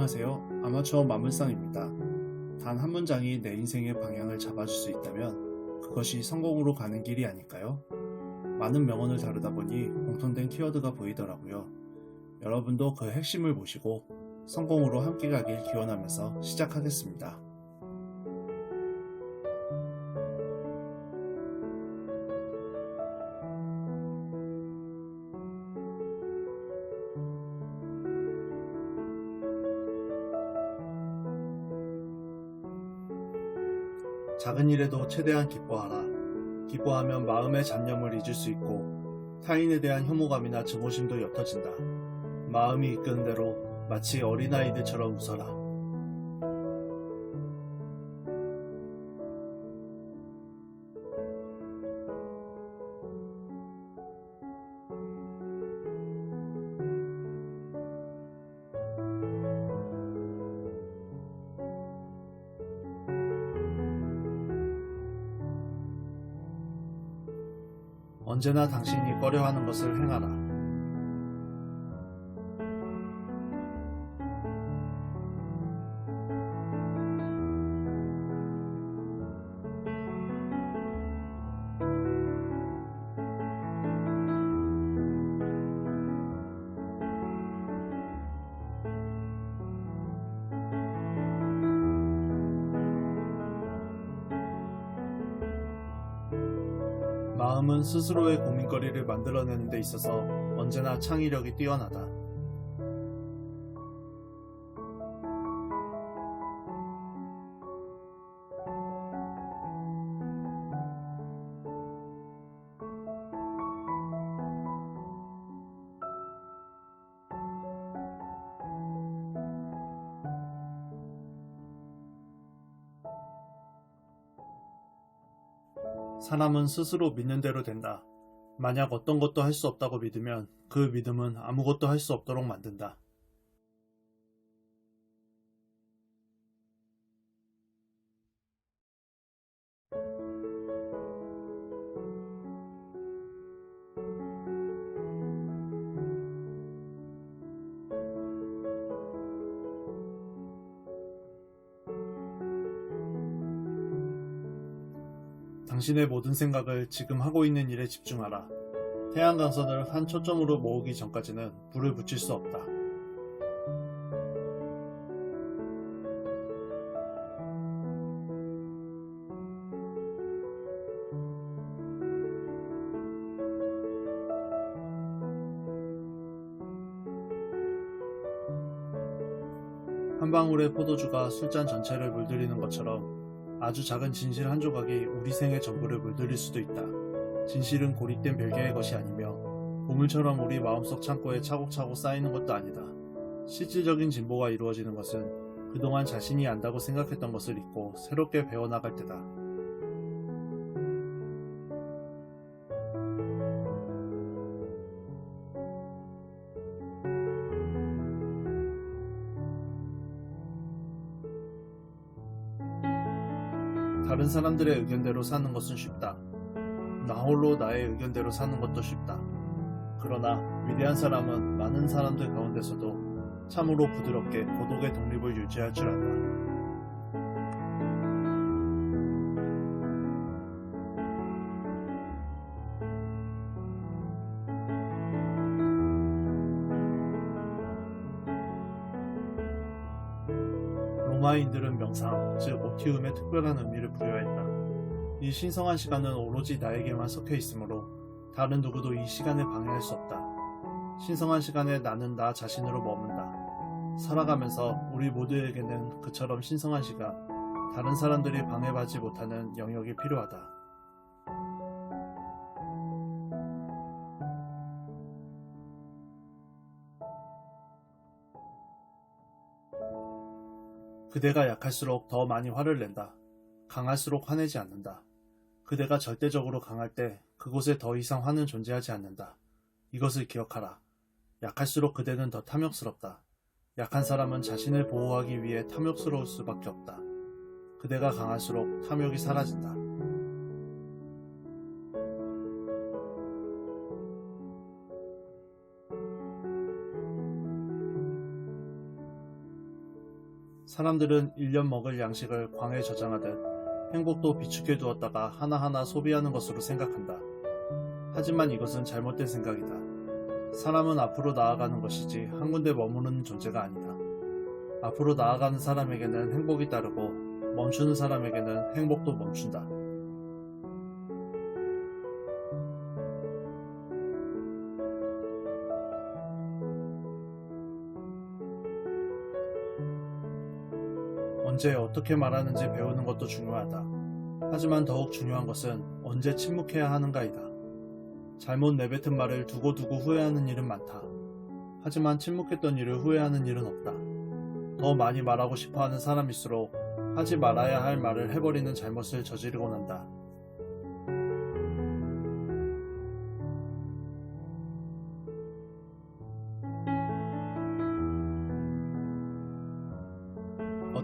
안녕하세요. 아마추어 마물상입니다. 단 한 문장이 내 인생의 방향을 잡아줄 수 있다면 그것이 성공으로 가는 길이 아닐까요? 많은 명언을 다루다 보니 공통된 키워드가 보이더라고요. 여러분도 그 핵심을 보시고 성공으로 함께 가길 기원하면서 시작하겠습니다. 작은 일에도 최대한 기뻐하라. 기뻐하면 마음의 잡념을 잊을 수 있고 타인에 대한 혐오감이나 증오심도 옅어진다. 마음이 이끄는 대로 마치 어린아이들처럼 웃어라. 언제나 당신이 꺼려하는 것을 행하라. 마음은 스스로의 고민거리를 만들어내는 데 있어서 언제나 창의력이 뛰어나다. 사람은 스스로 믿는 대로 된다. 만약 어떤 것도 할 수 없다고 믿으면 그 믿음은 아무것도 할 수 없도록 만든다. 당신의 모든 생각을 지금 하고 있는 일에 집중하라. 태양광선을 한 초점으로 모으기 전까지는 불을 붙일 수 없다. 한 방울의 포도주가 술잔 전체를 물들이는 것처럼 아주 작은 진실 한 조각이 우리 생의 전부를 물들일 수도 있다. 진실은 고립된 별개의 것이 아니며 보물처럼 우리 마음속 창고에 차곡차곡 쌓이는 것도 아니다. 실질적인 진보가 이루어지는 것은 그동안 자신이 안다고 생각했던 것을 잊고 새롭게 배워나갈 때다. 다른 사람들의 의견대로 사는 것은 쉽다. 나 홀로 나의 의견대로 사는 것도 쉽다. 그러나 위대한 사람은 많은 사람들 가운데서도 참으로 부드럽게 고독의 독립을 유지할 줄 안다. 로마인들은 명상, 즉 오티움에 특별한 의미를 부여했다. 이 신성한 시간은 오로지 나에게만 섞여 있으므로 다른 누구도 이 시간을 방해할 수 없다. 신성한 시간에 나는 나 자신으로 머문다. 살아가면서 우리 모두에게는 그처럼 신성한 시간, 다른 사람들이 방해받지 못하는 영역이 필요하다. 그대가 약할수록 더 많이 화를 낸다. 강할수록 화내지 않는다. 그대가 절대적으로 강할 때 그곳에 더 이상 화는 존재하지 않는다. 이것을 기억하라. 약할수록 그대는 더 탐욕스럽다. 약한 사람은 자신을 보호하기 위해 탐욕스러울 수밖에 없다. 그대가 강할수록 탐욕이 사라진다. 사람들은 1년 먹을 양식을 광에 저장하듯 행복도 비축해 두었다가 하나하나 소비하는 것으로 생각한다. 하지만 이것은 잘못된 생각이다. 사람은 앞으로 나아가는 것이지 한 군데 머무르는 존재가 아니다. 앞으로 나아가는 사람에게는 행복이 따르고 멈추는 사람에게는 행복도 멈춘다. 언제 어떻게 말하는지 배우는 것도 중요하다. 하지만 더욱 중요한 것은 언제 침묵해야 하는가이다. 잘못 내뱉은 말을 두고두고 후회하는 일은 많다. 하지만 침묵했던 일을 후회하는 일은 없다. 더 많이 말하고 싶어하는 사람일수록 하지 말아야 할 말을 해버리는 잘못을 저지르곤 한다.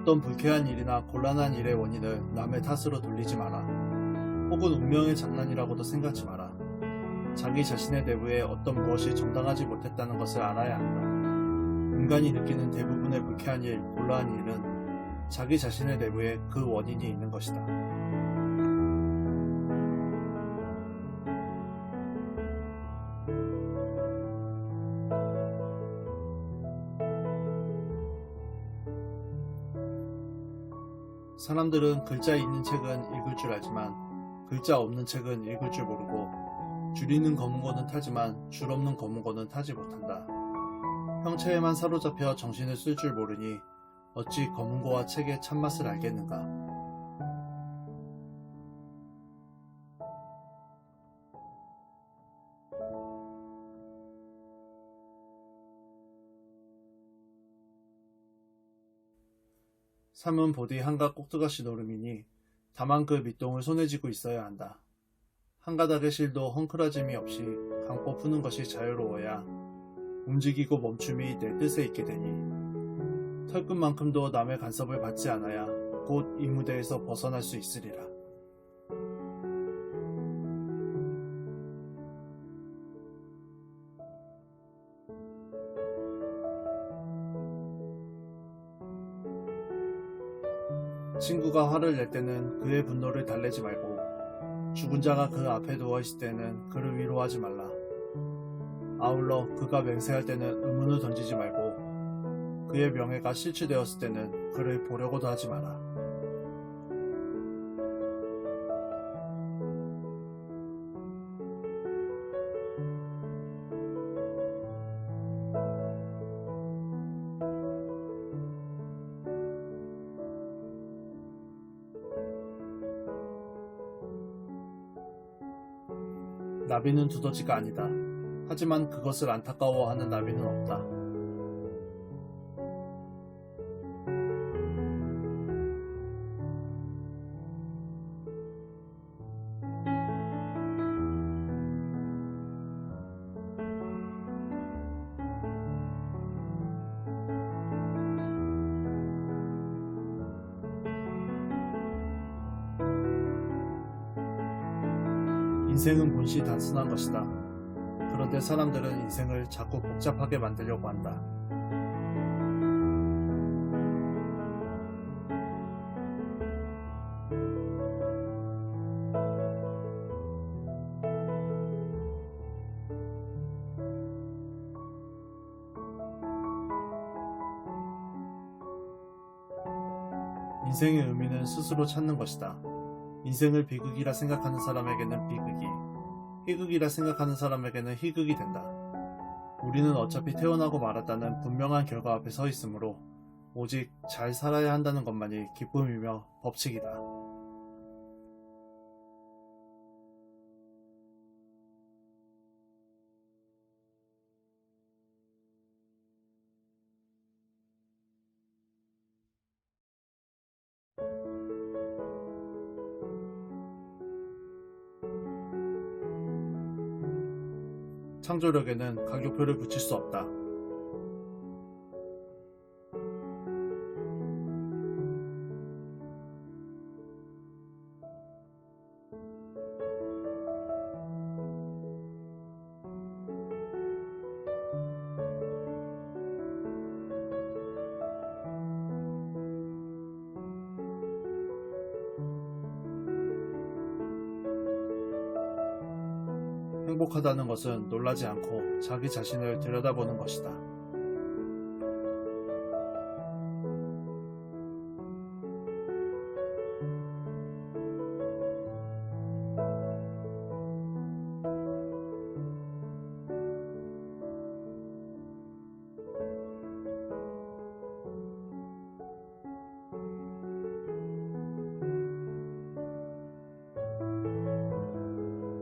어떤 불쾌한 일이나 곤란한 일의 원인을 남의 탓으로 돌리지 마라. 혹은 운명의 장난이라고도 생각지 마라. 자기 자신의 내부에 어떤 무엇이 정당하지 못했다는 것을 알아야 한다. 인간이 느끼는 대부분의 불쾌한 일, 곤란한 일은 자기 자신의 내부에 그 원인이 있는 것이다. 사람들은 글자 있는 책은 읽을 줄 알지만 글자 없는 책은 읽을 줄 모르고 줄 있는 거문고는 타지만 줄 없는 거문고는 타지 못한다. 형체에만 사로잡혀 정신을 쓸 줄 모르니 어찌 거문고와 책의 참맛을 알겠는가. 삶은 보디 한가 꼭두가시 노름이니 다만 그 밑동을 손에 쥐고 있어야 한다. 한 가닥의 실도 헝클어짐이 없이 감고 푸는 것이 자유로워야 움직이고 멈춤이 내 뜻에 있게 되니 털끝만큼도 남의 간섭을 받지 않아야 곧 이 무대에서 벗어날 수 있으리라. 친구가 화를 낼 때는 그의 분노를 달래지 말고 죽은 자가 그 앞에 누워있을 때는 그를 위로하지 말라. 아울러 그가 맹세할 때는 의문을 던지지 말고 그의 명예가 실추되었을 때는 그를 보려고도 하지 마라. 나비는 두더지가 아니다. 하지만 그것을 안타까워하는 나비는 없다. 인생은 본시 단순한 것이다. 그런데 사람들은 인생을 자꾸 복잡하게 만들려고 한다. 인생의 의미는 스스로 찾는 것이다. 인생을 비극이라 생각하는 사람에게는 비극이, 희극이라 생각하는 사람에게는 희극이 된다. 우리는 어차피 태어나고 말았다는 분명한 결과 앞에 서 있으므로 오직 잘 살아야 한다는 것만이 기쁨이며 법칙이다. 창조력에는 가격표를 붙일 수 없다. 행복하다는 것은 놀라지 않고 자기 자신을 들여다보는 것이다.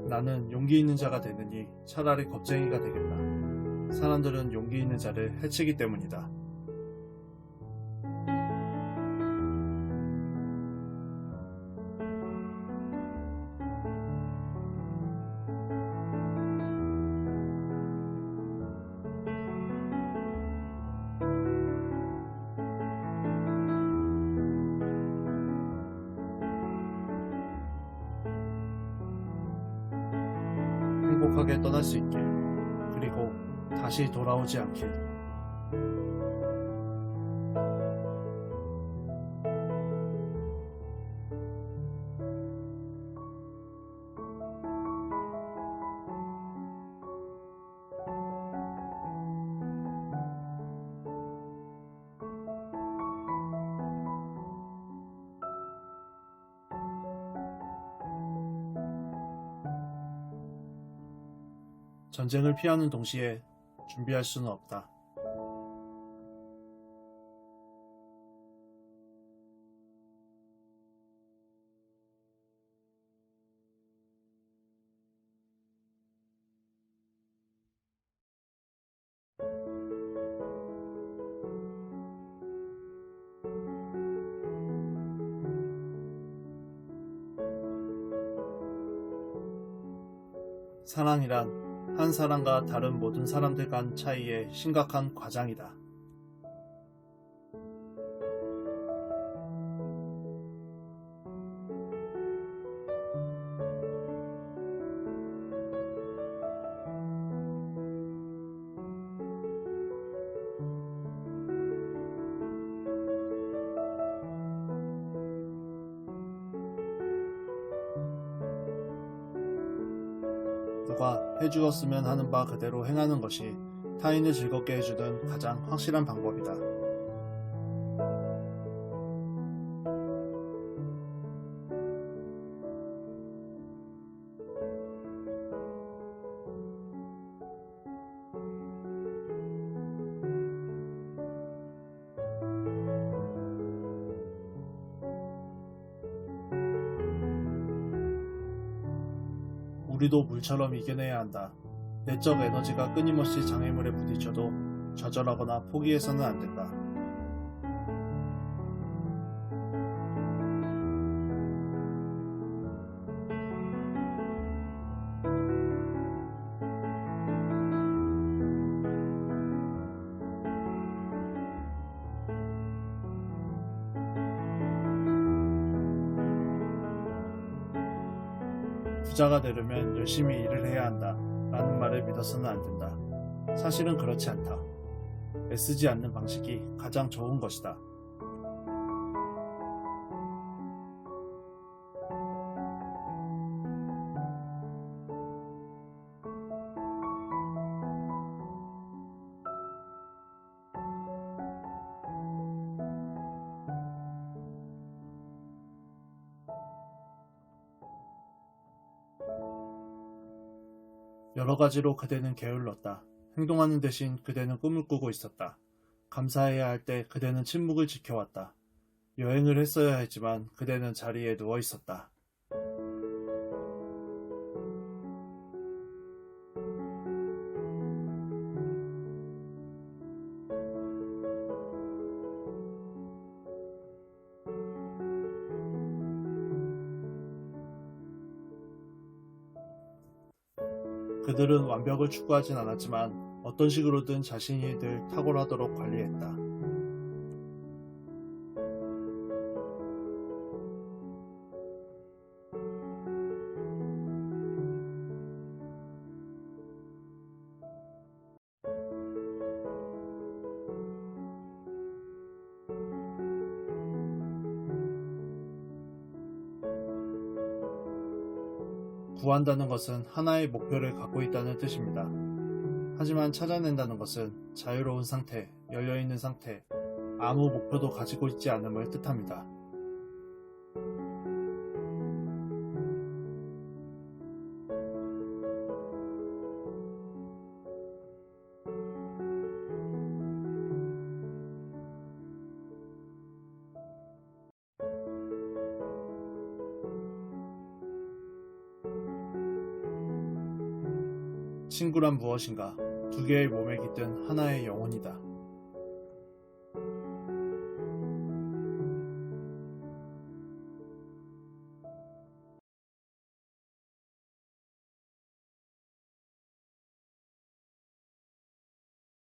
나는 용기 있는 자가 되느니 차라리 겁쟁이가 되겠다. 사람들은 용기 있는 자를 해치기 때문이다. 행복하게 떠날 수 있길, 그리고 다시 돌아오지 않길. 전쟁을 피하는 동시에 준비할 수는 없다. 사랑이란 한 사람과 다른 모든 사람들 간 차이의 심각한 과장이다. 누가 해주었으면 하는 바 그대로 행하는 것이 타인을 즐겁게 해주는 가장 확실한 방법이다. 우리도 물처럼 이겨내야 한다. 내적 에너지가 끊임없이 장애물에 부딪혀도 좌절하거나 포기해서는 안 된다. 부자가 되려면 열심히 일을 해야 한다. 라는 말을 믿어서는 안 된다. 사실은 그렇지 않다. 애쓰지 않는 방식이 가장 좋은 것이다. 여러 가지로 그대는 게을렀다. 행동하는 대신 그대는 꿈을 꾸고 있었다. 감사해야 할 때 그대는 침묵을 지켜왔다. 여행을 했어야 했지만 그대는 자리에 누워 있었다. 그들은 완벽을 추구하진 않았지만 어떤 식으로든 자신이 늘 탁월하도록 관리했다. 구한다는 것은 하나의 목표를 갖고 있다는 뜻입니다. 하지만 찾아낸다는 것은 자유로운 상태, 열려있는 상태, 아무 목표도 가지고 있지 않음을 뜻합니다. 친구란 무엇인가? 두 개의 몸에 깃든 하나의 영혼이다.